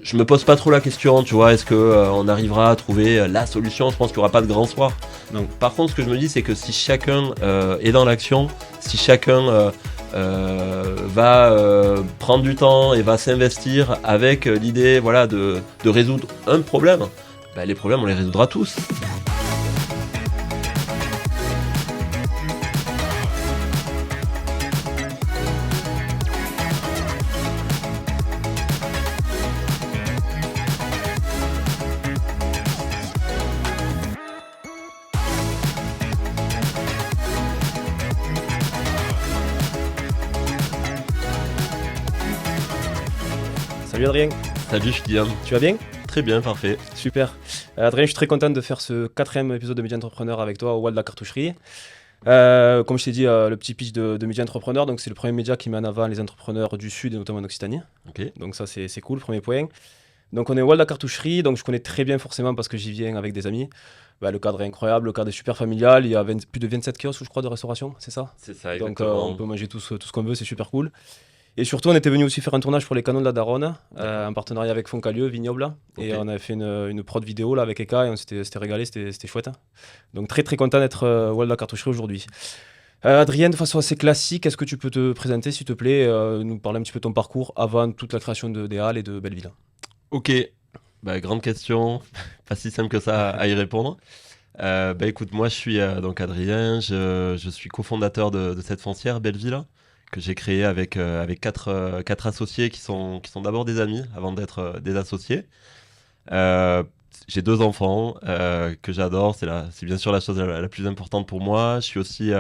je me pose pas trop la question, tu vois, est-ce que on arrivera à trouver la solution? Je pense qu'il n'y aura pas de grand soir. Donc, par contre, ce que je me dis, c'est que si chacun est dans l'action, si chacun va prendre du temps et va s'investir avec l'idée voilà, de résoudre un problème, bah, les problèmes, on les résoudra tous. Salut Adrien, Salut, Guillaume. tu vas bien? Très bien, parfait. Super. Adrien, je suis très content de faire ce 4e épisode de Midi Entrepreneur avec toi au Wall de la Cartoucherie. Comme je t'ai dit, le petit pitch de Midi Entrepreneur, donc c'est le premier média qui met en avant les entrepreneurs du Sud et notamment en Occitanie. Ok. Donc ça c'est cool, premier point. Donc on est au Wall de la Cartoucherie, donc je connais très bien forcément parce que j'y viens avec des amis. Bah, le cadre est incroyable, le cadre est super familial, il y a plus de 27 kiosques je crois de restauration, c'est ça? C'est ça, Donc exactement. on peut manger tout ce qu'on veut, c'est super cool. Et surtout, on était venu aussi faire un tournage pour les Canons de la Daronne, en partenariat avec Foncalieu, Vignoble. Et Ok. on avait fait une prod vidéo là, avec Eka et on s'était régalé, c'était chouette. Hein. Donc très très content d'être au Wall de la Cartoucherie aujourd'hui. Adrien, de façon assez classique, est-ce que tu peux te présenter s'il te plaît, nous parler un petit peu de ton parcours avant toute la création des Halles et de Belleville? Ok. Bah, grande question, pas si simple que ça à y répondre. Bah écoute, moi je suis donc Adrien, je suis cofondateur de cette foncière Belleville que j'ai créée avec quatre associés qui sont d'abord des amis avant d'être des associés. Euh, j'ai 2 enfants que j'adore, c'est bien sûr la chose la plus importante pour moi. Je suis aussi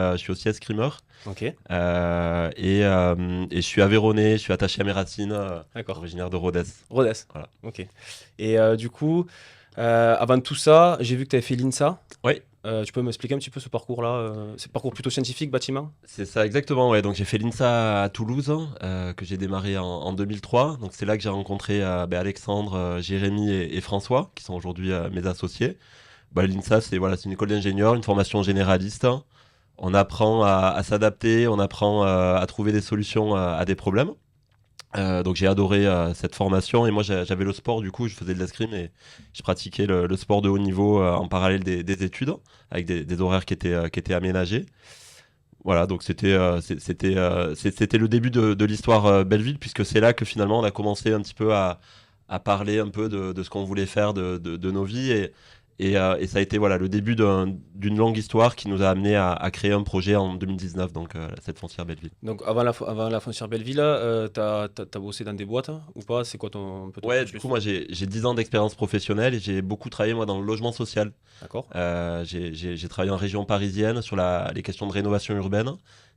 escrimeur Ok, et je suis aveyronnais, je suis attaché à mes racines, d'accord. originaire de Rodez. Rodez. Voilà. Ok. Et du coup, avant tout ça, j'ai vu que tu avais fait l'INSA. Oui. Tu peux m'expliquer un petit peu ce parcours-là C'est un parcours plutôt scientifique, bâtiment? C'est ça, exactement. Ouais. Donc, j'ai fait l'INSA à Toulouse, que j'ai démarré en 2003. Donc, c'est là que j'ai rencontré Alexandre, Jérémy et François, qui sont aujourd'hui mes associés. Bah, l'INSA, c'est une école d'ingénieur, une formation généraliste. On apprend à s'adapter, on apprend à trouver des solutions à des problèmes. Donc, j'ai adoré cette formation. Et moi, j'avais le sport, du coup, je faisais de l'escrime et je pratiquais le sport de haut niveau en parallèle des études, avec des horaires qui étaient aménagés. Voilà, donc c'était le début de l'histoire Belleville, puisque c'est là que finalement on a commencé un petit peu à parler un peu de ce qu'on voulait faire de nos vies. Et ça a été voilà, le début d'une longue histoire qui nous a amené à créer un projet en 2019, donc cette foncière Belleville. Donc avant la foncière Belleville, t'as bossé dans des boîtes ou pas? C'est quoi un peu ton Ouais, du cursus? coup, moi j'ai 10 ans d'expérience professionnelle et j'ai beaucoup travaillé moi, dans le logement social. D'accord. J'ai travaillé en région parisienne sur les questions de rénovation urbaine,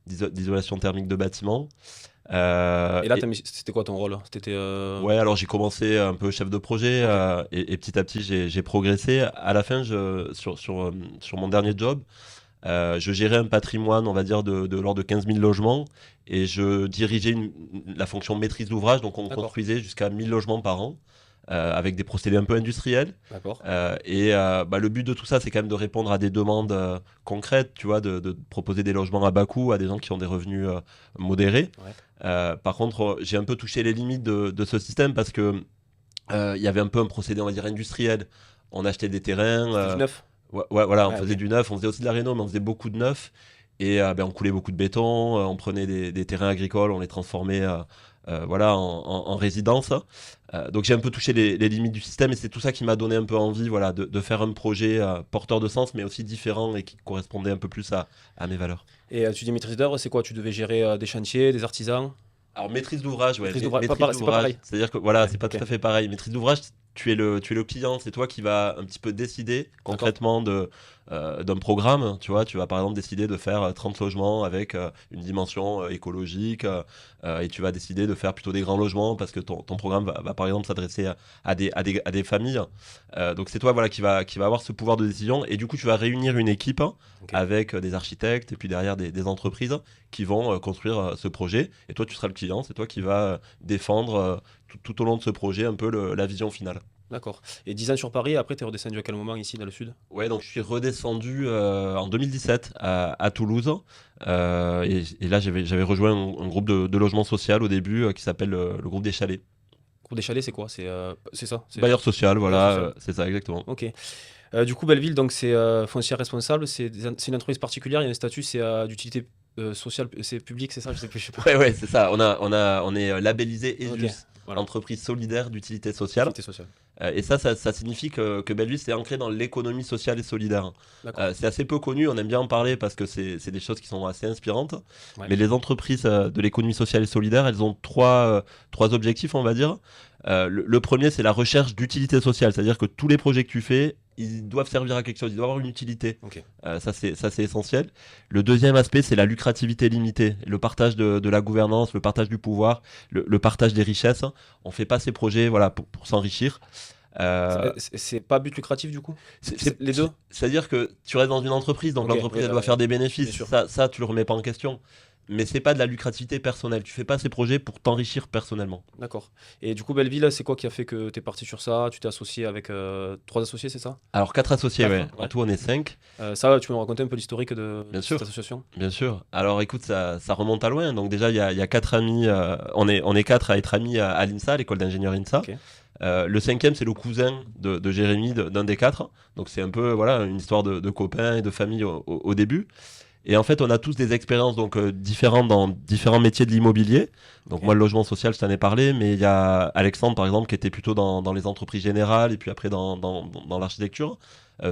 d'isolation thermique de bâtiments. Et là, c'était quoi ton rôle? Ouais, alors j'ai commencé un peu chef de projet Ok. et petit à petit j'ai progressé. À la fin, sur mon dernier job, je gérais un patrimoine, on va dire, de l'ordre de 15 000 logements et je dirigeais la fonction maîtrise d'ouvrage. Donc on D'accord. construisait jusqu'à 1000 logements par an avec des procédés un peu industriels. D'accord. Le but de tout ça, c'est quand même de répondre à des demandes concrètes, tu vois, de proposer des logements à bas coût à des gens qui ont des revenus modérés. Ouais. Par contre, j'ai un peu touché les limites de ce système parce que il y avait un peu un procédé, on va dire, industriel. On achetait des terrains. C'était du neuf? Ouais, voilà, on Ouais, faisait ok. du neuf, on faisait aussi de la réno, mais on faisait beaucoup de neuf. Et on coulait beaucoup de béton, on prenait des terrains agricoles, on les transformait voilà, en résidence. Donc j'ai un peu touché les limites du système et c'est tout ça qui m'a donné un peu envie voilà, de faire un projet porteur de sens, mais aussi différent et qui correspondait un peu plus à mes valeurs. Et tu dis maîtrise d'œuvre, c'est quoi? Tu devais gérer des chantiers, des artisans? Alors maîtrise d'ouvrage, ouais, Maîtrise d'ouvrage, maîtrise c'est pas d'ouvrage, pareil. c'est-à-dire que voilà, Ouais, c'est pas ok. tout à fait pareil. Maîtrise d'ouvrage, tu es le client, c'est toi qui vas un petit peu décider D'accord. concrètement d'un programme. Tu vas par exemple décider de faire 30 logements avec une dimension écologique et tu vas décider de faire plutôt des grands logements parce que ton programme va par exemple s'adresser à des familles. Donc c'est toi voilà, qui va avoir ce pouvoir de décision et du coup tu vas réunir une équipe Ok. avec des architectes et puis derrière des entreprises qui vont construire ce projet. Et toi, tu seras le client, c'est toi qui vas défendre tout au long de ce projet un peu la vision finale. D'accord. Et 10 ans sur Paris, après, t'es redescendu à quel moment ici, dans le sud? Ouais, donc je suis redescendu en 2017 à Toulouse. Et là, j'avais rejoint un groupe de logement social au début qui s'appelle le groupe des Chalets. Pour des chalets, c'est quoi? C'est ça? Bailleur social, Bailleur voilà, social. c'est ça exactement. Ok. Du coup, Belleville, donc c'est foncière responsable, c'est une entreprise particulière, il y a un statut, c'est d'utilité sociale, c'est public, c'est ça? Je sais plus, je sais pas. Ouais, c'est ça. On est labellisé Ok, ESUS, voilà, entreprise solidaire d'utilité sociale. utilité sociale. Et ça signifie que Belleville c'est ancré dans l'économie sociale et solidaire. D'accord. C'est assez peu connu, on aime bien en parler parce que c'est des choses qui sont assez inspirantes. Ouais. Mais les entreprises de l'économie sociale et solidaire, elles ont trois objectifs, on va dire. Le premier, c'est la recherche d'utilité sociale, c'est-à-dire que tous les projets que tu fais, ils doivent servir à quelque chose, ils doivent avoir une utilité. Ok. Ça, c'est essentiel. Le deuxième aspect, c'est la lucrativité limitée, le partage de la gouvernance, le partage du pouvoir, le partage des richesses. On fait pas ces projets voilà, pour s'enrichir. C'est pas but lucratif du coup? C'est- Les deux? C'est-à-dire que tu restes dans une entreprise, donc Ok, l'entreprise oui, elle doit faire des bien bénéfices. sûr. Ça, tu le remets pas en question. Mais c'est pas de la lucrativité personnelle. Tu fais pas ces projets pour t'enrichir personnellement. D'accord. Et du coup, Belleville, c'est quoi qui a fait que tu es parti sur ça? Tu t'es associé avec 3 associés, c'est ça? Alors 4 associés, Quatre, ouais. hein, En ouais. tout, on est 5. Ça, tu peux me raconter un peu l'historique de Bien cette sûr. association? Bien sûr. Alors écoute, ça remonte à loin. Donc déjà, il y a 4 amis. On est 4 à être amis à l'INSA, l'école d'ingénieur INSA. Ok. Le cinquième, c'est le cousin de Jérémy, d'un des 4. Donc c'est un peu voilà, une histoire de copains et de famille au début. Et en fait, on a tous des expériences donc différentes dans différents métiers de l'immobilier. Donc Ok. moi, le logement social, je t'en ai parlé, mais il y a Alexandre, par exemple, qui était plutôt dans les entreprises générales et puis après dans l'architecture.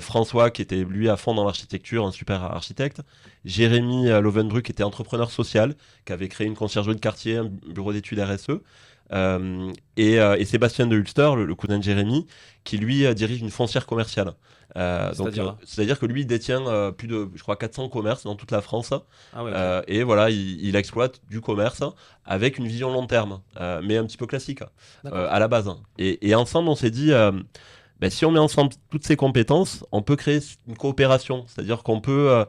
François, qui était lui à fond dans l'architecture, un super architecte. Jérémy Lovenbruck, qui était entrepreneur social, qui avait créé une conciergerie de quartier, un bureau d'études RSE. Et Sébastien de Hulster, le cousin de Jérémy, qui lui dirige une foncière commerciale. C'est-à-dire? C'est-à-dire que lui il détient plus de, je crois, 400 commerces dans toute la France. Ah ouais, ok. Et voilà, il exploite du commerce avec une vision long terme, mais un petit peu classique D'accord. à la base. Et ensemble, on s'est dit, ben, si on met ensemble toutes ces compétences, on peut créer une coopération. C'est-à-dire qu'on peut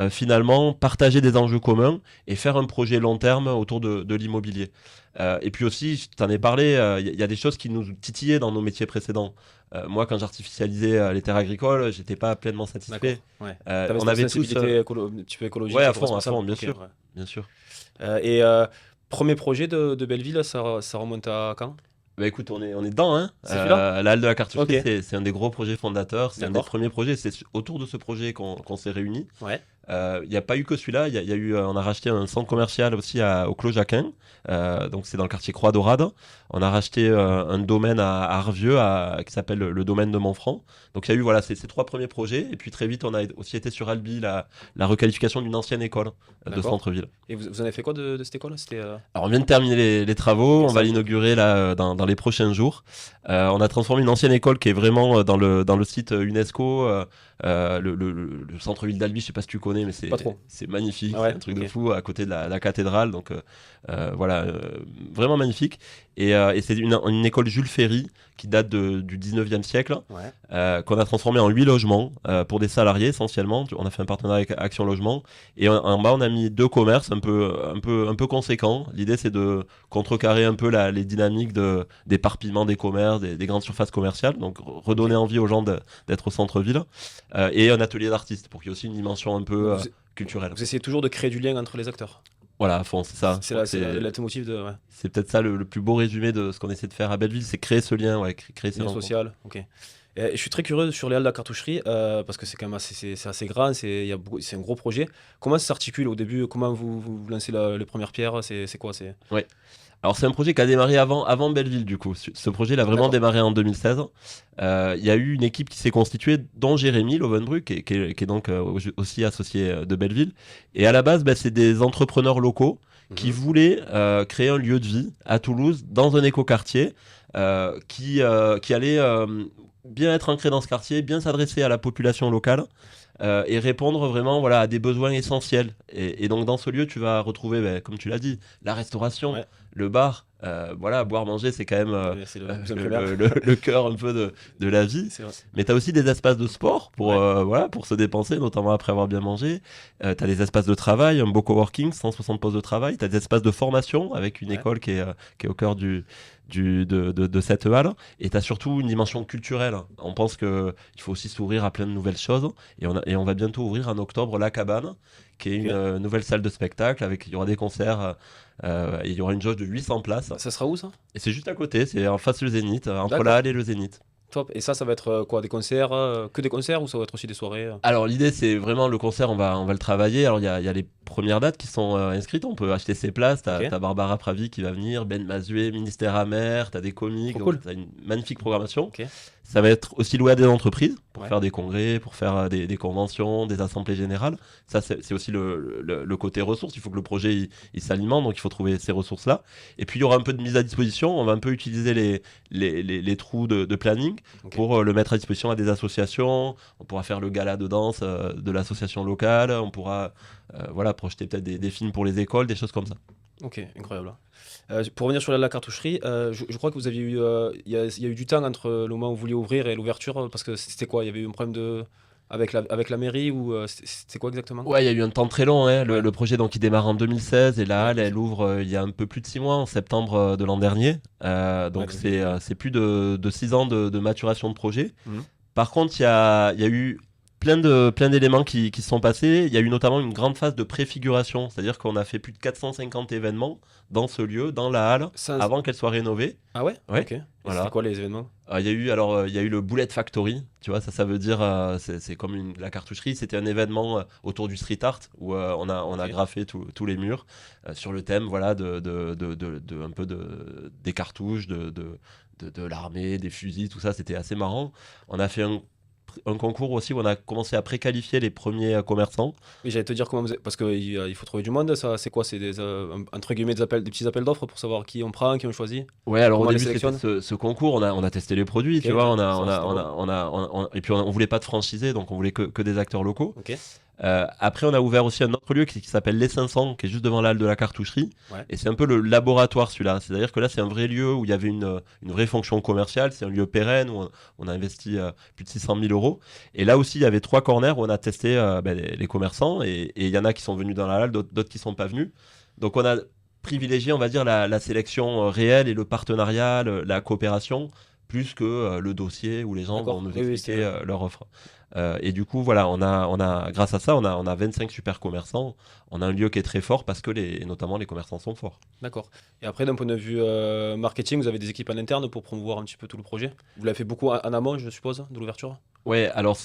finalement partager des enjeux communs et faire un projet long terme autour de l'immobilier. Et puis aussi, je t'en ai parlé, y a des choses qui nous titillaient dans nos métiers précédents. Moi, quand j'artificialisais les terres agricoles, j'étais pas pleinement D'accord. satisfait. Ouais. On T'avais avait cette tous, sensibilité un petit peu écologique, ouais, à éco-responsable. fond, bien Ok, sûr, ouais. bien sûr. Et premier projet de Belleville, ça remonte à quand? Bah écoute, on est dedans, hein. C'est celui-là? La halle de la cartoucherie, Ok. c'est un des gros projets fondateurs, c'est un des D'accord. premiers projets, c'est autour de ce projet qu'on s'est réunis. Ouais. Il n'y a pas eu que celui-là, il y a eu, on a racheté un centre commercial aussi au Clos Jacquin, donc c'est dans le quartier Croix-Dorade. On a racheté un domaine à Arvieux qui s'appelle le domaine de Montfranc. Donc il y a eu voilà, ces 3 premiers projets, et puis très vite on a aussi été sur Albi, la requalification d'une ancienne école de D'accord. centre-ville. Et vous en avez fait quoi de cette école? C'était Alors on vient de terminer les travaux, on va Excellent. l'inaugurer là dans les prochains jours. On a transformé une ancienne école qui est vraiment dans le site UNESCO, le centre-ville d'Albi, je sais pas si tu connais, mais Pas trop. c'est magnifique, Ah ouais, c'est un truc de ok. fou à côté de la cathédrale, donc voilà, vraiment magnifique. Et c'est une école Jules Ferry qui date du 19e siècle, Ouais. qu'on a transformé en 8 logements pour des salariés essentiellement. On a fait un partenariat avec Action Logement, et en bas on a mis 2 commerces un peu conséquents. L'idée c'est de contrecarrer un peu les dynamiques d'éparpillement des commerces, des grandes surfaces commerciales, donc redonner envie aux gens d'être au centre-ville, et un atelier d'artistes pour qu'il y ait aussi une dimension un peu Vous, culturelle. vous essayez toujours de créer du lien entre les acteurs. Voilà, à fond, c'est ça. C'est le leitmotiv de ouais. C'est peut-être ça le plus beau résumé de ce qu'on essaie de faire à Belleville, c'est créer ce lien, ouais, créer ces Lien rencontres. social. Ok. Et je suis très curieux sur les halles de la cartoucherie parce que c'est quand même c'est assez grand, c'est un gros projet. Comment ça s'articule au début? Comment vous lancez les premières pierres? C'est quoi? Ouais. Alors c'est un projet qui a démarré avant Belleville du coup. Ce projet il a vraiment D'accord. démarré en 2016. Il y a eu une équipe qui s'est constituée, dont Jérémy Lovenbruck, qui est donc aussi associé de Belleville. Et à la base, c'est des entrepreneurs locaux qui voulaient créer un lieu de vie à Toulouse, dans un écoquartier, qui allait bien être ancré dans ce quartier, bien s'adresser à la population locale. Et répondre vraiment voilà, à des besoins essentiels. Et donc dans ce lieu, tu vas retrouver, comme tu l'as dit, la restauration, Ouais. le bar. Voilà, boire, manger, c'est quand même C'est le primaire. le cœur un peu de la vie. C'est vrai. Mais tu as aussi des espaces de sport pour, Ouais. voilà, pour se dépenser, notamment après avoir bien mangé. Tu as des espaces de travail, un beau coworking, 160 postes de travail. Tu as des espaces de formation avec une Ouais. école qui est au cœur du de cette halle. Et tu as surtout une dimension culturelle. On pense qu'il faut aussi s'ouvrir à plein de nouvelles choses. Et on va bientôt ouvrir en octobre La Cabane, qui est une Ok. nouvelle salle de spectacle. Il y aura des concerts. Et il y aura une jauge de 800 places. Ça sera où ça? Et c'est juste à côté, c'est en face du Zénith, entre la D'accord. halle et le Zénith. Top. Et ça va être quoi? Des concerts? Que des concerts ou ça va être aussi des soirées? Alors l'idée c'est vraiment le concert, on va le travailler. Alors il y a les premières dates qui sont inscrites, on peut acheter ses places. T'as Ok. as Barbara Pravi qui va venir, Ben Mazué, Ministère Amer, t'as des comiques, Trop donc cool. t'as une magnifique programmation. Ok. Ça va être aussi loué à des entreprises pour Ouais. faire des congrès, pour faire des conventions, des assemblées générales. Ça c'est aussi le côté ressources. Il faut que le projet il s'alimente, donc il faut trouver ces ressources-là. Et puis il y aura un peu de mise à disposition. On va un peu utiliser les trous de planning Ok. pour le mettre à disposition à des associations. On pourra faire le gala de danse de l'association locale. On pourra voilà, projeter peut-être des films pour les écoles, des choses comme ça. Ok, incroyable. Pour revenir sur la cartoucherie, je crois que vous aviez eu, il y a eu du temps entre le moment où vous vouliez ouvrir et l'ouverture, parce que c'était quoi? Il y avait eu un problème avec la mairie ou c'était quoi exactement? Ouais, il y a eu un temps très long, hein. Ouais, Le projet donc il démarre en 2016 et la ouais, halle bien sûr. elle ouvre il y a un peu plus de 6 mois, en septembre de l'an dernier. Ouais, Donc donc, c'est plus de 6 ans de maturation de projet. mhm. Par contre, il y a eu plein d'éléments qui se sont passés. Il y a eu notamment une grande phase de préfiguration, c'est-à-dire qu'on a fait plus de 450 événements dans ce lieu, dans la halle, Sans- avant qu'elle soit rénovée. Ah ouais? Ouais, Ok. Et c'était voilà. quoi les événements? Il y a eu le Bullet Factory, tu vois, ça veut dire, c'est comme la cartoucherie, c'était un événement autour du street art où on a Ok. graffé tous les murs sur le thème, voilà, un peu des cartouches, de l'armée, des fusils, tout ça, c'était assez marrant. On a fait un concours aussi où on a commencé à préqualifier les premiers commerçants. Oui, j'allais te dire comment parce qu'il faut trouver du monde, ça. C'est quoi? C'est entre guillemets des petits appels d'offres pour savoir qui on prend, qui on choisit? Ouais, alors au Comment on les début c'était sélectionne? ce concours, on a testé les produits, Ok, tu vois, ça c'était bon. et puis on voulait pas de franchisés, donc on voulait que des acteurs locaux. Ok. Après, on a ouvert aussi un autre lieu qui s'appelle Les 500, qui est juste devant la halle de la cartoucherie. Ouais. Et c'est un peu le laboratoire, celui-là. C'est-à-dire que là, c'est un vrai lieu où il y avait une vraie fonction commerciale. C'est un lieu pérenne où on a investi plus de 600 000 euros. Et là aussi, il y avait 3 corners où on a testé les commerçants. Et il y en a qui sont venus dans la halle, d'autres qui sont pas venus. Donc, on a privilégié, on va dire, la sélection réelle et le partenariat, la coopération, plus que le dossier où les gens vont D'accord. nous Oui, oui, expliquer leur offre. Et du coup, voilà, grâce à ça, on a 25 super commerçants. On a un lieu qui est très fort parce que notamment les commerçants sont forts. d'accord. Et après, d'un point de vue marketing, vous avez des équipes en interne pour promouvoir un petit peu tout le projet? Vous l'avez fait beaucoup en amont, je suppose, de l'ouverture? Ouais, alors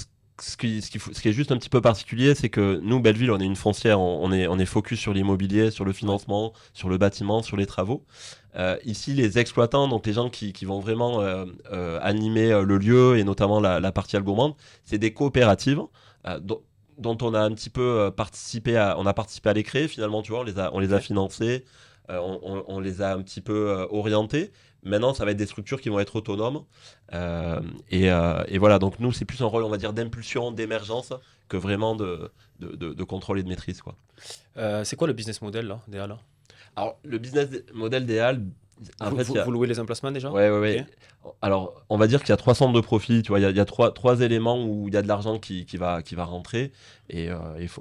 ce qui est juste un petit peu particulier, c'est que nous, Belleville, on est une foncière, on est focus sur l'immobilier, sur le Ouais. financement, sur le bâtiment, sur les travaux. Ici, les exploitants, donc les gens qui vont vraiment animer le lieu et notamment la partie gourmande, c'est des coopératives dont on a un petit peu on a participé à les créer finalement, tu vois, on les a Ok. financés, on les a un petit peu orientés. Maintenant, ça va être des structures qui vont être autonomes. Et voilà, donc nous, c'est plus un rôle, on va dire, d'impulsion, d'émergence, que vraiment de contrôle et de maîtrise, quoi. C'est quoi le business model là, des halles? Alors, le business model des halles, en fait, il y a... Vous louez les emplacements déjà? Ouais, ouais, Ok. ouais. Alors, on va dire qu'il y a 3 centres de profit, tu vois, il y a trois éléments où il y a de l'argent qui va rentrer, et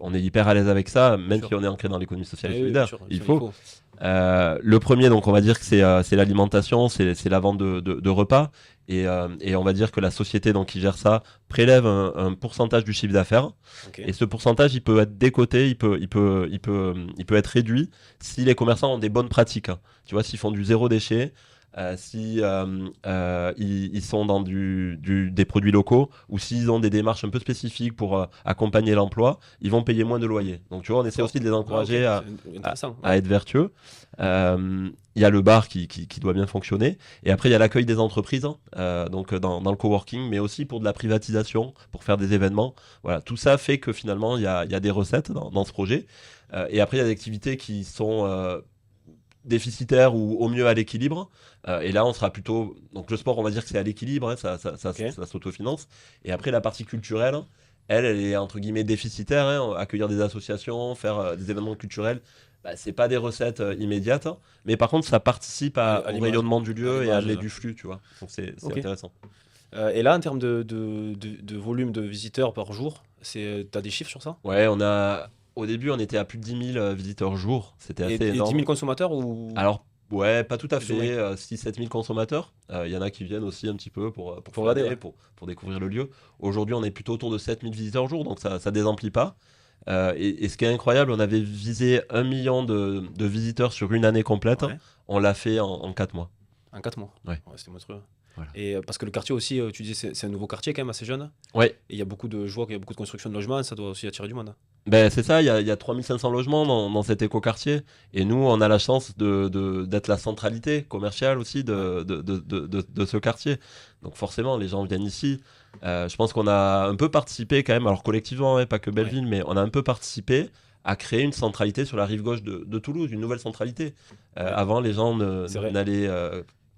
on est hyper à l'aise avec ça, Bien même sûr. si on est ancré dans l'économie sociale et Eh oui, bien solidaire, sûr, il il faut. faut. Le premier, donc on va dire que c'est l'alimentation, c'est la vente de repas. Et on va dire que la société donc, qui gère ça prélève un pourcentage du chiffre d'affaires. Ok. Et ce pourcentage, il peut être décoté, il peut être réduit si les commerçants ont des bonnes pratiques, hein. Tu vois, s'ils font du zéro déchet, si ils sont dans des produits locaux, ou s'ils ont des démarches un peu spécifiques pour accompagner l'emploi, ils vont payer moins de loyer. Donc tu vois, on essaie D'accord. aussi de les Ah, ok. encourager C'est intéressant. à Ouais. être vertueux. Il y a le bar qui doit bien fonctionner. Et après, il y a l'accueil des entreprises, hein, donc dans le coworking, mais aussi pour de la privatisation, pour faire des événements. Voilà, tout ça fait que finalement, il y a des recettes dans ce projet. Et après, il y a des activités qui sont déficitaires ou au mieux à l'équilibre. Et là, on sera plutôt... Donc le sport, on va dire que c'est à l'équilibre, hein, Ok. ça s'autofinance. Et après, la partie culturelle, elle est entre guillemets déficitaire, hein. Accueillir des associations, faire des événements culturels, bah, c'est pas des recettes immédiates, hein. Mais par contre, ça participe À au l'image. rayonnement du À lieu et à l'image. amener du flux, tu vois. Donc c'est Ok. intéressant. Et là, en termes de volume de visiteurs par jour, t'as des chiffres sur ça? Ouais, au début, on était à plus de 10 000 visiteurs jour. C'était Et assez 10 000 énorme. consommateurs ou... Alors, Ouais, pas tout à plus ou moins? fait, 6-7 000 consommateurs. Il y en a qui viennent aussi un petit peu pour Pour regarder, flâner, ouais. pour découvrir le lieu. Aujourd'hui, on est plutôt autour de 7 000 visiteurs jour, donc ça désemplit pas. Et ce qui est incroyable, on avait visé 1 million de visiteurs sur une année complète. Ouais, On l'a fait en 4 mois. en 4 mois. Ouais, Ouais, c'était monstrueux. voilà. Et parce que le quartier aussi, tu dis c'est un nouveau quartier quand même assez jeune. Ouais, Et il y a beaucoup de, je vois qu'il y a beaucoup de construction de logements, ça doit aussi attirer du monde. ben, c'est ça, il y a 3500 logements dans cet écoquartier. Et nous, on a la chance d'être la centralité commerciale aussi Ouais. de ce quartier. Donc forcément, les gens viennent ici. Je pense qu'on a un peu participé quand même, alors collectivement, hein, pas que Ouais. Belleville, mais on a un peu participé à créer une centralité sur la rive gauche de Toulouse, une nouvelle centralité. Ouais. Avant, les gens C'est vrai. n'allaient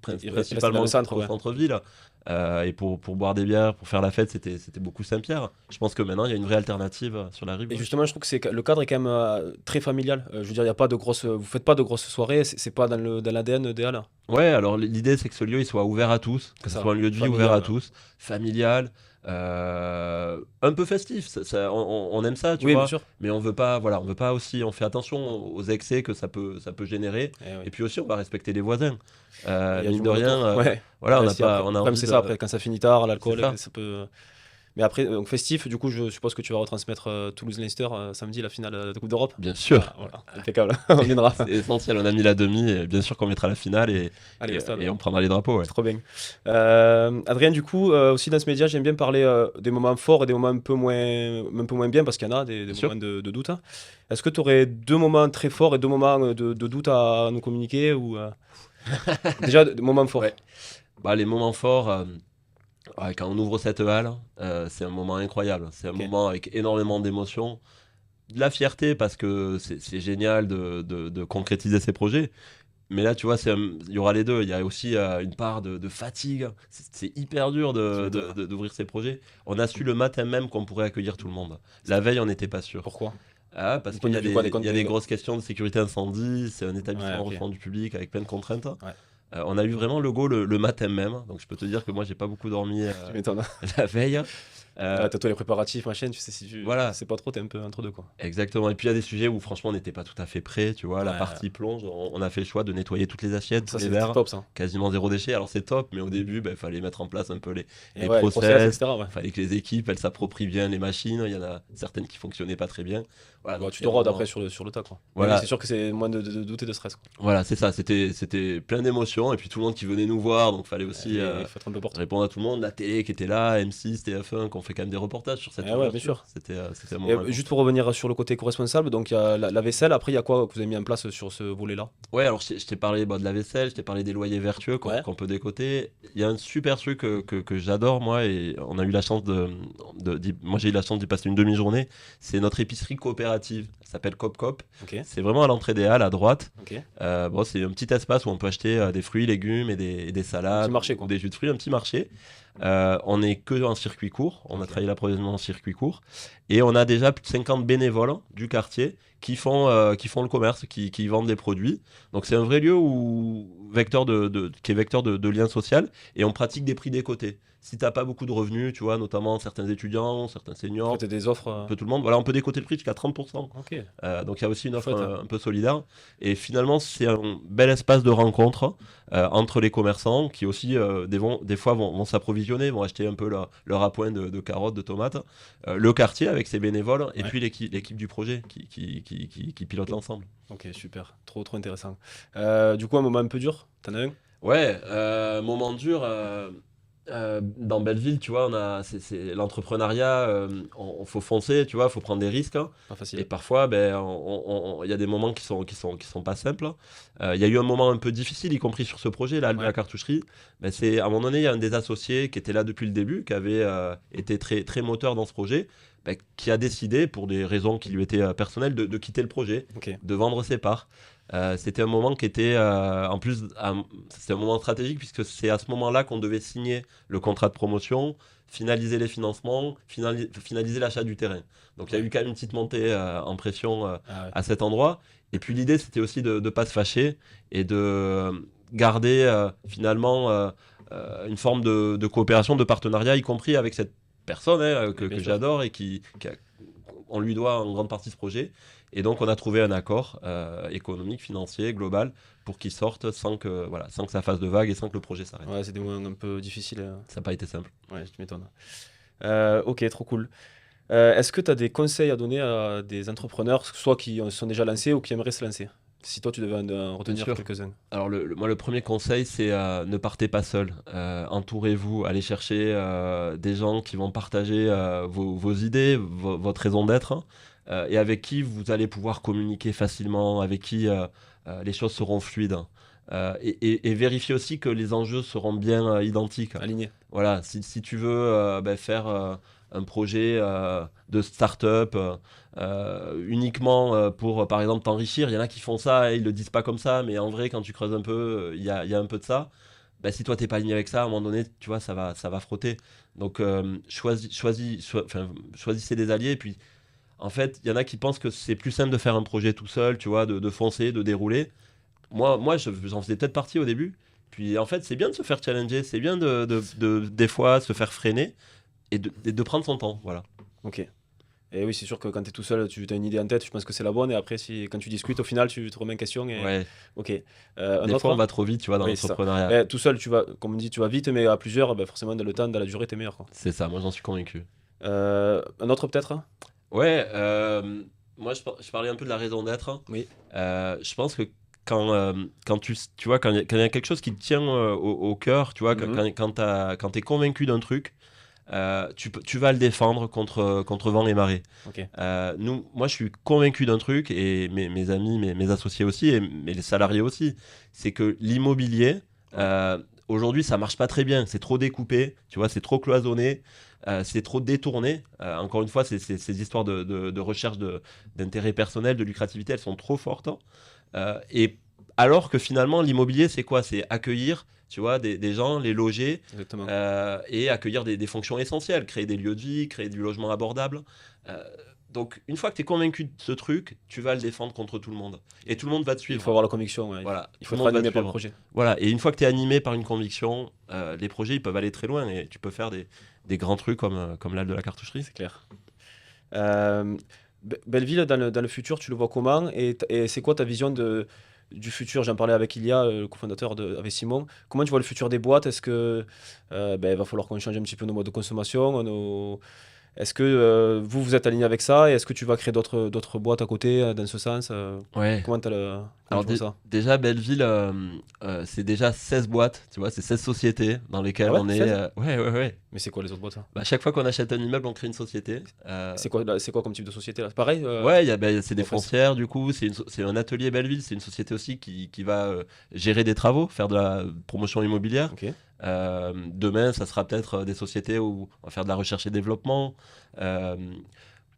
Il restait dans principalement le centre, qu'au ouais. centre-ville. Et pour boire des bières, pour faire la fête, c'était beaucoup Saint-Pierre. Je pense que maintenant, il y a une vraie alternative sur la rive Et gauche. justement, je trouve que le cadre est quand même très familial. Je veux dire, il y a pas de grosses, vous faites pas de grosses soirées, c'est pas dans l'ADN des Halles. Ouais, alors l'idée c'est que ce lieu il soit ouvert à tous, que C'est ce ça, soit un lieu de vie ouvert familial. à tous, familial, un peu festif. On aime ça, tu Oui, bien vois. sûr. Mais on veut pas, voilà, on veut pas aussi, on fait attention aux excès que ça peut générer. Eh oui. Et puis aussi, on va respecter les voisins. Et il y a du Mine de monde rien, autour. Ouais. voilà, Ouais, si après. on Le a problème, envie c'est ça, de, après, quand ça finit tard, c'est l'alcool, ça. ça peut. Mais après, donc festif, du coup, je suppose que tu vas retransmettre Toulouse-Leinster samedi, la finale de Coupe d'Europe. Bien sûr, Ah, voilà, impeccable. On viendra. c'est essentiel. On a mis la demi, et bien sûr qu'on mettra la finale Allez, au stade. et on prendra les drapeaux, ouais. C'est trop bien. Adrien, du coup, aussi dans ce média, j'aime bien parler des moments forts et des moments un peu moins bien, parce qu'il y en a des Bien sûr. moments de doute. Est-ce que tu aurais 2 moments très forts et 2 moments de doute à nous communiquer ou déjà, des moments forts. Ouais. Bah, les moments forts, ouais, quand on ouvre cette halle, c'est un moment incroyable. C'est un Ok. moment avec énormément d'émotions. De la fierté parce que c'est génial de concrétiser ces projets. Mais là, tu vois, il y aura les deux. Il y a aussi une part de fatigue. C'est hyper dur Tu m'étonnes. d'ouvrir ces projets. On a su le matin même qu'on pourrait accueillir tout le monde. La veille, on n'était pas sûr. Pourquoi? Ah, parce Du qu'il point y de a vue quoi, il y a des grosses questions de sécurité incendie. C'est un Ouais, établissement ok. reçoit du public avec plein de contraintes. Ouais. On a eu vraiment le go le matin même. Donc je peux te dire que moi, j'ai pas beaucoup dormi Tu m'étonnes. la veille. Euh, T'as tous les préparatifs, machin, tu sais, si tu voilà. sais pas trop, t'es un peu entre deux, quoi. Exactement. Et puis il y a des sujets où franchement on n'était pas tout à fait prêt. Tu vois, la Ouais. partie plonge, on a fait le choix de nettoyer toutes les assiettes, Ça, tous les c'est verres, top, ça. quasiment zéro déchet. Alors c'est top, mais au début, il fallait mettre en place un peu Et les ouais, les process, process. etc. Ouais. Il fallait que les équipes elles s'approprient bien les machines. Il y en a certaines qui fonctionnaient pas très bien. Voilà, Bah, donc tu c'est te rodes vraiment- après sur le tas, quoi. Mais oui, Voilà, c'est sûr que c'est moins de doute et de stress, quoi. voilà, c'est ça. C'était plein d'émotions et puis tout le monde qui venait nous voir, donc fallait aussi Et il faut être un peu porte. répondre à tout le monde. La télé qui était là, M6, TF1, qu'on fait quand même des reportages sur cette Eh ouais, bien ouverture. sûr. C'était un Et moment important. juste pour revenir sur le côté co-responsable, donc il y a la vaisselle, après il y a quoi que vous avez mis en place sur ce volet-là? Ouais, alors je t'ai parlé de la vaisselle, je t'ai parlé des loyers vertueux Ouais. qu'on peut décoter. Il y a un super truc que j'adore, moi, et on a eu la chance moi j'ai eu la chance d'y passer une demi-journée. C'est notre épicerie coopérative. Ça s'appelle Cop Cop. Ok, C'est vraiment à l'entrée des halles, à droite. ok. Bon, c'est un petit espace où on peut acheter des fruits, légumes et des salades, Petit marché, quoi. ou des jus de fruits, un petit marché. On est que en circuit court. On a Ok. travaillé l'approvisionnement en circuit court. Et on a déjà plus de 50 bénévoles du quartier qui font le commerce, qui vendent des produits. Donc c'est un vrai lieu qui est vecteur de lien social. Et on pratique des prix décotés. Si t'as pas beaucoup de revenus, tu vois, notamment certains étudiants, certains Vous seniors, faites des offres. un peu tout le monde, voilà, on peut décoter le prix jusqu'à 30%. Ok. Donc il y a aussi une offre Chouette, hein. un peu solidaire. Et finalement, c'est un bel espace de rencontre entre les commerçants qui aussi, des fois, vont s'approvisionner, vont acheter un peu leur appoint de carottes, de tomates. Le quartier avec ses bénévoles et Ouais. puis l'équipe du projet qui pilote l'ensemble. Ok, super. Trop, trop intéressant. Du coup, un moment un peu dur, t'en as un? Ouais, moment dur. Dans Belleville, tu vois, c'est l'entrepreneuriat, faut foncer, tu vois, faut prendre des risques, hein. Pas Et facile. parfois, il y a des moments qui sont pas simples. Il y a eu un moment un peu difficile, y compris sur ce projet, là, Ouais. la cartoucherie. C'est à un moment donné, il y a un des associés qui était là depuis le début, qui avait été très, très moteur dans ce projet, qui a décidé, pour des raisons qui lui étaient personnelles, de quitter le projet, Ok. de vendre ses parts. C'était un moment qui était, en plus, c'était un moment stratégique puisque c'est à ce moment-là qu'on devait signer le contrat de promotion, finaliser les financements, finaliser l'achat du terrain. Donc il y a Ouais. eu quand même une petite montée en pression Ah ouais. à cet endroit. Et puis l'idée, c'était aussi de ne pas se fâcher et de garder finalement une forme de coopération, de partenariat, y compris avec cette personne Bien que sûr. j'adore et on lui doit en grande partie ce projet. Et donc, on a trouvé un accord économique, financier, global, pour qu'il sorte sans que ça fasse de vagues et sans que le projet s'arrête. Ouais, c'est des moments un peu difficiles. Ça n'a pas été simple. Ouais, tu m'étonnes. Ok, trop cool. Est-ce que tu as des conseils à donner à des entrepreneurs, soit qui sont déjà lancés ou qui aimeraient se lancer? Si toi, tu devais en retenir sûr. quelques-uns. Alors, moi, le premier conseil, c'est ne partez pas seul. Entourez-vous, allez chercher des gens qui vont partager vos idées, votre raison d'être, hein, et avec qui vous allez pouvoir communiquer facilement, avec qui les choses seront fluides. Et vérifiez aussi que les enjeux seront bien identiques. Aligné. Voilà, si tu veux faire un projet de start-up uniquement pour, par exemple, t'enrichir, il y en a qui font ça et ils le disent pas comme ça, mais en vrai, quand tu creuses un peu, il y a un peu de ça. Bah, si toi, t'es pas aligné avec ça, à un moment donné, tu vois, ça va frotter. Donc, choisissez des alliés. Et puis, en fait, il y en a qui pensent que c'est plus simple de faire un projet tout seul, tu vois, de foncer, de dérouler. Moi j'en faisais peut-être partie au début. Puis en fait, c'est bien de se faire challenger, c'est bien des fois se faire freiner et de prendre son temps. Voilà. Ok. Et oui, c'est sûr que quand tu es tout seul, tu as une idée en tête, je pense que c'est la bonne. Et après, quand tu discutes, au final, tu te remets en question. Ouais. Ok. Un Des autre? fois, on va trop vite, tu vois, dans Oui, c'est ça. l'entrepreneuriat. Tout seul, comme on dit, tu vas vite, mais à plusieurs, forcément, dans le temps, dans la durée, tu es meilleur, quoi. C'est ça, moi j'en suis convaincu. Un autre, peut-être? Ouais, moi je parlais un peu de la raison d'être, hein. Oui. Je pense que quand tu vois, quand il y a quelque chose qui te tient au cœur, tu vois, Mhm. quand t'es convaincu d'un truc, tu vas le défendre contre vent et marée. Ok. Moi, je suis convaincu d'un truc, et mes amis, mes associés aussi, mais les salariés aussi, c'est que l'immobilier, aujourd'hui, ça marche pas très bien. C'est trop découpé, tu vois, c'est trop cloisonné, c'est trop détourné. Encore une fois, ces histoires de recherche d'intérêt personnel, de lucrativité, elles sont trop fortes, hein. Et alors que finalement, l'immobilier, c'est quoi? C'est accueillir, tu vois, des gens, les loger, Exactement. et accueillir des fonctions essentielles, créer des lieux de vie, créer du logement abordable. Euh, donc, une fois que tu es convaincu de ce truc, tu vas le défendre contre tout le monde. Et tout le monde va te Il suivre. faut avoir la conviction. Ouais. Voilà, Il tout faut le être monde va te animé par le suivre. projet. Voilà, et une fois que tu es animé par une conviction, les projets, ils peuvent aller très loin et tu peux faire des grands trucs comme l'aile de la cartoucherie. C'est clair. Euh, Belleville, dans le futur, tu le vois comment? Et c'est quoi ta vision du futur? J'en parlais avec Ilia, le cofondateur avec Simon. Comment tu vois le futur des boîtes? Est-ce que il va falloir qu'on change un petit peu nos modes de consommation? Est-ce que vous êtes aligné avec ça? Et est-ce que tu vas créer d'autres boîtes à côté dans ce sens? Ouais. Comment Alors tu vois ça? déjà, Belleville, c'est déjà 16 boîtes, tu vois, c'est 16 sociétés dans lesquelles Ah ouais, on est. 16? Ouais, ouais, ouais. Mais c'est quoi les autres boîtes, ça? Bah, chaque fois qu'on achète un immeuble, on crée une société. C'est quoi comme type de société là? Pareil? Ouais, c'est des Bon, après, foncières, du coup, c'est un atelier Belleville, c'est une société aussi qui va gérer des travaux, faire de la promotion immobilière. ok. Demain, ça sera peut-être des sociétés où on va faire de la recherche et développement. Euh,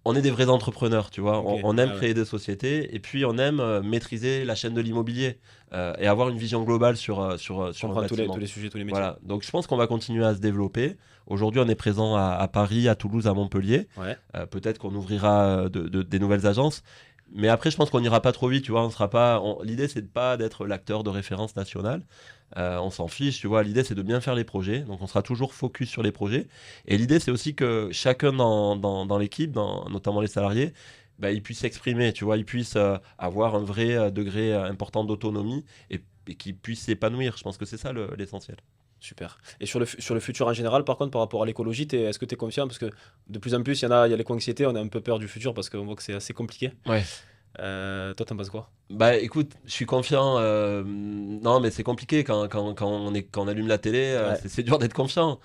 on est des vrais entrepreneurs, tu vois. Ok. On aime Ah ouais. créer des sociétés et puis on aime maîtriser la chaîne de l'immobilier et avoir une vision globale sur un Comprendre tous les, bâtiment. tous les sujets, tous les métiers. Voilà, donc je pense qu'on va continuer à se développer. Aujourd'hui, on est présent à Paris, à Toulouse, à Montpellier. Ouais. Peut-être qu'on ouvrira des nouvelles agences. Mais après, je pense qu'on n'ira pas trop vite, tu vois. On sera pas. L'idée, c'est de pas d'être l'acteur de référence national. On s'en fiche, tu vois. L'idée, c'est de bien faire les projets. Donc, on sera toujours focus sur les projets. Et l'idée, c'est aussi que chacun dans l'équipe, notamment les salariés, bah, il puisse s'exprimer, tu vois. Il puisse avoir un vrai degré important d'autonomie et qu'il puisse s'épanouir. Je pense que c'est ça l'essentiel. Super. Et sur le futur en général, par contre, par rapport à l'écologie, est-ce que tu es confiant? Parce que de plus en plus, il y a l'éco-anxiété, on a un peu peur du futur parce qu'on voit que c'est assez compliqué. Ouais. Toi, t'en penses quoi? Bah écoute, je suis confiant. Non, mais c'est compliqué quand on allume la télé, Ouais, c'est dur d'être confiant.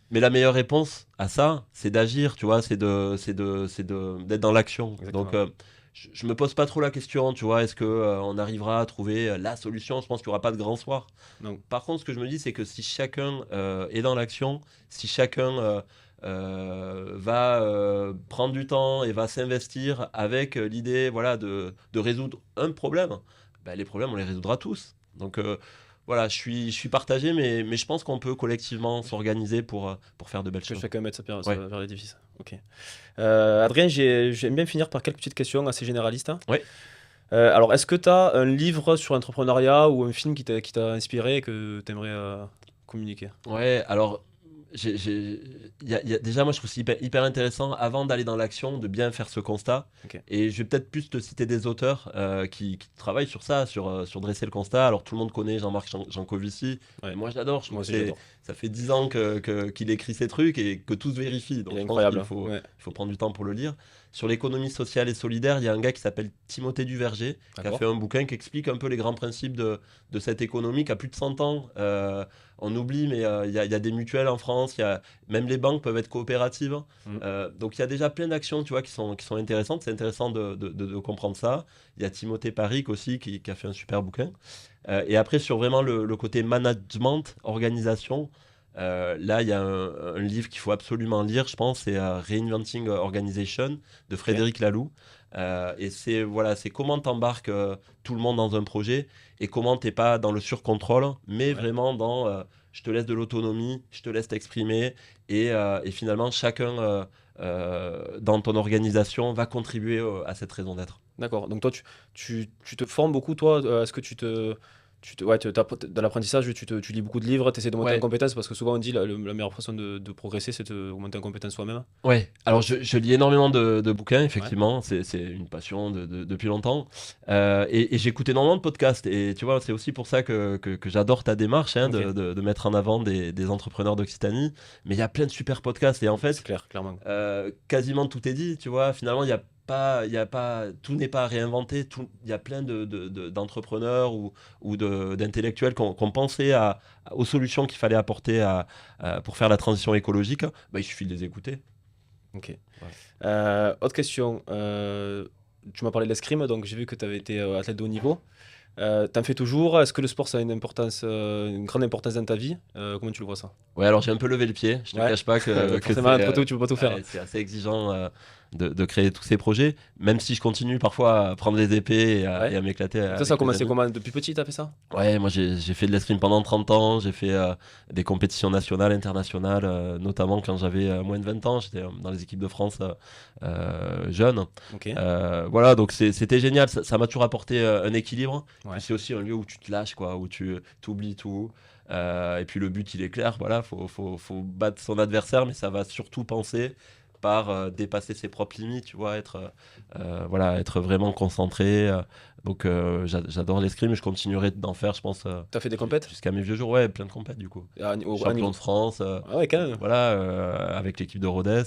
Mais la meilleure réponse à ça, c'est d'agir, tu vois, d'être dans l'action. Donc, exactement. je me pose pas trop la question, tu vois, est-ce que on arrivera à trouver la solution? Je pense qu'il y aura pas de grand soir. Donc, Par contre, ce que je me dis, c'est que si chacun est dans l'action, si chacun va prendre du temps et va s'investir avec l'idée, voilà, de résoudre un problème, bah, les problèmes, on les résoudra tous. Donc, voilà, je suis partagé, mais je pense qu'on peut collectivement s'organiser pour faire de belles que choses. chacun mette sa pierre Ouais. vers l'édifice. Ok. Adrien, j'aime bien finir par quelques petites questions assez généralistes, hein. Ouais. Alors, est-ce que tu as un livre sur l'entrepreneuriat ou un film qui t'a inspiré et que tu aimerais communiquer? Ouais, alors Déjà, moi, je trouve c'est hyper intéressant, avant d'aller dans l'action, de bien faire ce constat. Ok. Et je vais peut-être plus te citer des auteurs qui travaillent sur ça, sur dresser le constat. Alors, tout le monde connaît Jean-Marc Jancovici. Ouais. Et moi, je l'adore. Je trouve Moi que aussi, j'adore. ça fait 10 ans qu'il écrit ces trucs et que tout se vérifie. Donc, Il est je pense qu'il incroyable. Ouais. faut prendre du temps pour le lire. Sur l'économie sociale et solidaire, il y a un gars qui s'appelle Timothée Duverger, qui a D'accord. fait un bouquin qui explique un peu les grands principes de cette économie qui a plus de 100 ans. On oublie, mais il y a des mutuelles en France, même les banques peuvent être coopératives. Mm. Donc il y a déjà plein d'actions, tu vois, qui sont intéressantes. C'est intéressant de comprendre ça. Il y a Timothée Paric aussi qui a fait un super bouquin. Et après, sur vraiment le côté management, organisation, là, il y a un livre qu'il faut absolument lire, je pense, c'est Reinventing Organization de Frédéric Laloux. Et c'est comment t'embarques tout le monde dans un projet et comment t'es pas dans le surcontrôle, mais Ouais. vraiment dans je te laisse de l'autonomie, je te laisse t'exprimer et finalement chacun dans ton organisation va contribuer à cette raison d'être. D'accord. Donc toi, tu te formes beaucoup, toi. Est-ce que ouais, dans l'apprentissage, tu lis beaucoup de livres, tu essaies de monter en Ouais. compétences parce que souvent on dit la meilleure façon de progresser, c'est de monter en compétence soi-même. Ouais, alors je lis énormément de bouquins, effectivement, c'est une passion depuis longtemps. Et j'écoute énormément de podcasts. Et tu vois, c'est aussi pour ça que j'adore ta démarche hein, Ok. de mettre en avant des entrepreneurs d'Occitanie. Mais il y a plein de super podcasts. Et en C'est fait, clair, clairement. quasiment tout est dit, tu vois. Finalement, il y a pas, tout n'est pas à réinventer. Il y a plein d'entrepreneurs ou d'intellectuels qui ont pensé aux solutions qu'il fallait apporter pour faire la transition écologique. Bah, il suffit de les écouter. Ok. Voilà. Autre question. Tu m'as parlé de l'escrime, donc j'ai vu que tu avais été athlète de haut niveau. T'en fais toujours? Est-ce que le sport, ça a une grande importance dans ta vie? Comment tu le vois ça? Ouais, alors j'ai un peu levé le pied. Je te Ouais. cache pas que Forcément, c'est entre tout, tu peux pas tout faire. ouais, c'est assez exigeant de créer tous ces projets, même si je continue parfois à prendre des épées et Ouais. à m'éclater Toi, avec ça a mes commencé amis. comment? Depuis petit, t'as fait ça? Ouais, moi j'ai fait de l'escrime pendant 30 ans, j'ai fait des compétitions nationales, internationales, notamment quand j'avais moins de 20 ans, j'étais dans les équipes de France jeunes. Ok. Voilà, donc c'était génial, ça m'a toujours apporté un équilibre. Ouais. Puis c'est aussi un lieu où tu te lâches, quoi, où tu oublies tout. Et puis le but, il est clair, voilà, faut battre son adversaire, mais ça va surtout penser par dépasser ses propres limites, tu vois, voilà, être vraiment concentré. Donc j'adore l'escrime et je continuerai d'en faire, je pense, T'as fait des compètes? jusqu'à mes vieux jours. Ouais, plein de compètes du coup. Au Champion niveau. de France, Ah ouais, quand même. voilà, avec l'équipe de Rodez.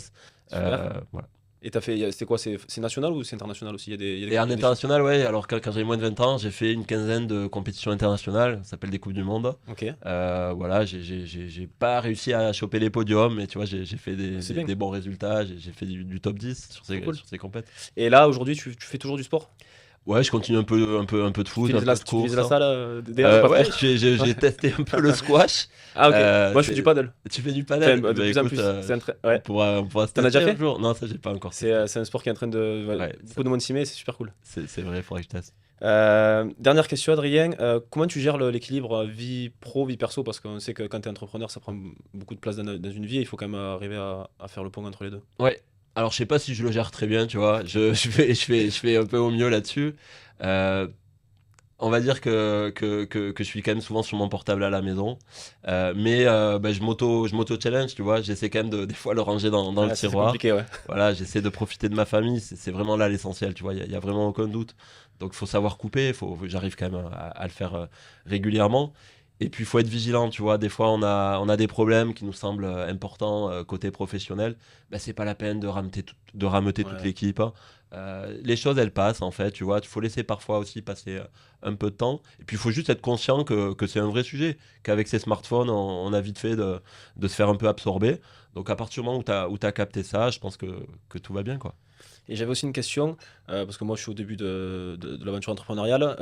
Super. Voilà. Et c'était quoi? C'est national ou c'est international aussi? Et en il y a des choses. international, ouais, alors quand j'avais moins de 20 ans, j'ai fait une quinzaine de compétitions internationales, ça s'appelle des Coupes du Monde. Ok. Voilà, j'ai pas réussi à choper les podiums, mais tu vois, j'ai fait C'est bien. des bons résultats, j'ai fait du top 10 C'est cool. sur ces compètes. Et là, aujourd'hui, tu fais toujours du sport? Ouais, je continue un peu de foot, un peu de Tu utilises la course. salle déjà, pas Ouais, trop? j'ai testé un peu le squash. Ah ok. Moi, je fais C'est- du paddle. Tu fais du Enfin, padel? de Bah, plus en écoute, plus. Ouais. on pourra se T'en as déjà tester un fait? jour. Non, ça, j'ai pas encore testé. C'est un sport qui est en train de. Ouais, Ouais, beaucoup de monde s'y met, c'est super cool. c'est vrai, il faudrait que je teste. Dernière question, Adrien. Comment tu gères l'équilibre vie pro, vie perso? Parce qu'on sait que quand tu es entrepreneur, ça prend beaucoup de place dans une vie. Il faut quand même arriver à faire le pont entre les deux. Ouais. Alors, je sais pas si je le gère très bien, tu vois. Je fais un peu au mieux là-dessus. Euh, on va dire que je suis quand même souvent sur mon portable à la maison. Mais bah, je m'auto challenge, tu vois. J'essaie quand même des fois le ranger dans le Ouais, c'est tiroir. compliqué, ouais. Voilà, j'essaie de profiter de ma famille. C'est vraiment là l'essentiel, tu vois. Il y a vraiment aucun doute. Donc, il faut savoir couper. J'arrive quand même à le faire régulièrement. Et puis, il faut être vigilant, tu vois. Des fois, on a des problèmes qui nous semblent importants côté professionnel. Ben, c'est pas la peine de rameuter toute Ouais. l'équipe, hein. Les choses, elles passent, en fait, tu vois. Il faut laisser parfois aussi passer un peu de temps. Et puis, il faut juste être conscient que c'est un vrai sujet. Qu'avec ces smartphones, on a vite fait de se faire un peu absorber. Donc, à partir du moment où tu as capté ça, je pense que tout va bien, quoi. Et j'avais aussi une question, parce que moi je suis au début de l'aventure entrepreneuriale.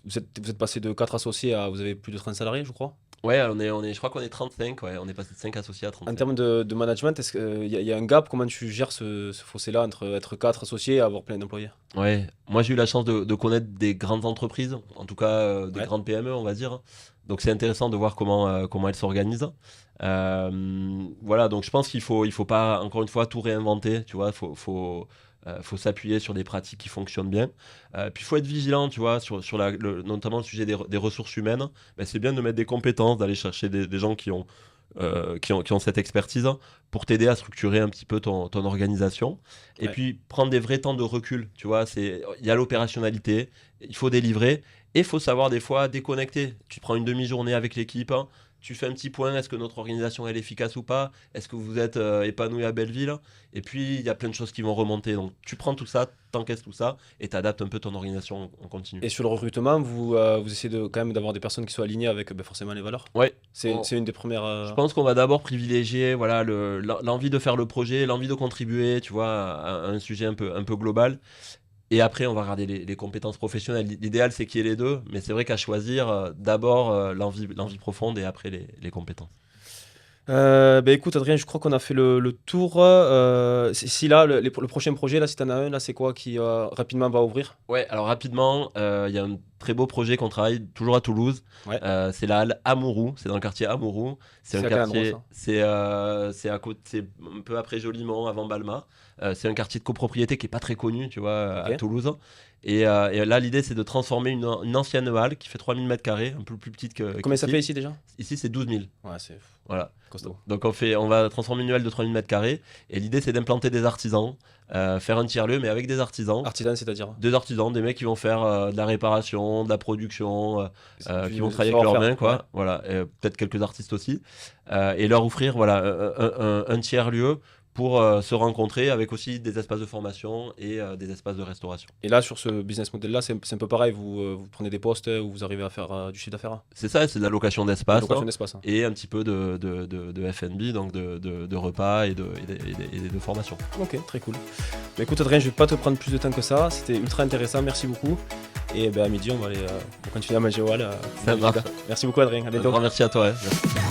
Vous êtes passé de 4 associés à vous avez plus de 30 salariés, je crois. Ouais, je crois qu'on est 35, ouais. On est passé de 5 associés à En 35. termes de management, est-ce qu'il y a un gap? Comment tu gères ce fossé-là entre être 4 associés et avoir plein d'employés? Ouais, moi j'ai eu la chance de connaître des grandes entreprises, en tout cas des Ouais. grandes PME, on va dire. Donc c'est intéressant de voir comment elles s'organisent. Voilà, donc je pense il faut pas, encore une fois, tout réinventer, tu vois. Faut s'appuyer sur des pratiques qui fonctionnent bien. Puis il faut être vigilant, tu vois, sur notamment le sujet des ressources humaines. Ben, c'est bien de mettre des compétences, d'aller chercher des gens qui ont qui ont cette expertise pour t'aider à structurer un petit peu ton organisation. Et Ouais. puis prendre des vrais temps de recul. Tu vois, il y a l'opérationnalité, il faut délivrer et il faut savoir des fois déconnecter. Tu prends une demi-journée avec l'équipe, hein, tu fais un petit point, est-ce que notre organisation elle est efficace ou pas? Est-ce que vous êtes épanoui à Belleville? Et puis il y a plein de choses qui vont remonter. Donc tu prends tout ça, t'encaisses tout ça et t'adaptes un peu ton organisation en continu. Et sur le recrutement, vous essayez quand même d'avoir des personnes qui soient alignées avec forcément les valeurs. Ouais. C'est une des premières. Je pense qu'on va d'abord privilégier voilà, l'envie de faire le projet, l'envie de contribuer, tu vois, à un sujet un peu global. Et après, on va regarder les compétences professionnelles. L'idéal, c'est qu'il y ait les deux, mais c'est vrai qu'à choisir, d'abord l'envie profonde et après les compétences. Écoute, Adrien, je crois qu'on a fait le tour. Si là, le prochain projet, là, si tu en as un, là, c'est quoi qui rapidement va ouvrir? Ouais, alors rapidement, il y a un très beau projet qu'on travaille toujours à Toulouse. Ouais. C'est la halle Amouroux, c'est dans le quartier Amouroux. C'est un à quel endroit, quartier, ça? c'est à côté, c'est un peu après Jolimont, avant Balma. C'est un quartier de copropriété qui est pas très connu, tu vois, à Ok. Toulouse. Et là, l'idée, c'est de transformer une ancienne halle qui fait 3000 mètres carrés, un peu plus petite Combien ça qu'ici. fait ici déjà? Ici, c'est 12 000. Ouais, c'est Voilà. costaud. Donc on va transformer une halle de 3000 mètres carrés. Et l'idée, c'est d'implanter des artisans, faire un tiers-lieu, mais avec des artisans. Artisan, c'est-à-dire? Des artisans, des mecs qui vont faire de la réparation, de la production, qui vont travailler avec leurs savoir-faire, mains, quoi. ouais. Voilà, peut-être quelques artistes aussi, et leur offrir voilà un tiers lieu pour se rencontrer avec aussi des espaces de formation et des espaces de restauration. Et là, sur ce business model-là, c'est un peu pareil. Vous prenez des postes où vous arrivez à faire du chiffre d'affaires. C'est ça, c'est de la location d'espace Location d'espace. et un petit peu de F&B, donc de repas et de formation. Ok, très cool. Écoute, Adrien, je vais pas te prendre plus de temps que ça. C'était ultra intéressant. Merci beaucoup. Et à midi, on va continuer à manger au hall. Ça marche. Merci beaucoup, Adrien. À Un bientôt. grand merci à toi. Merci.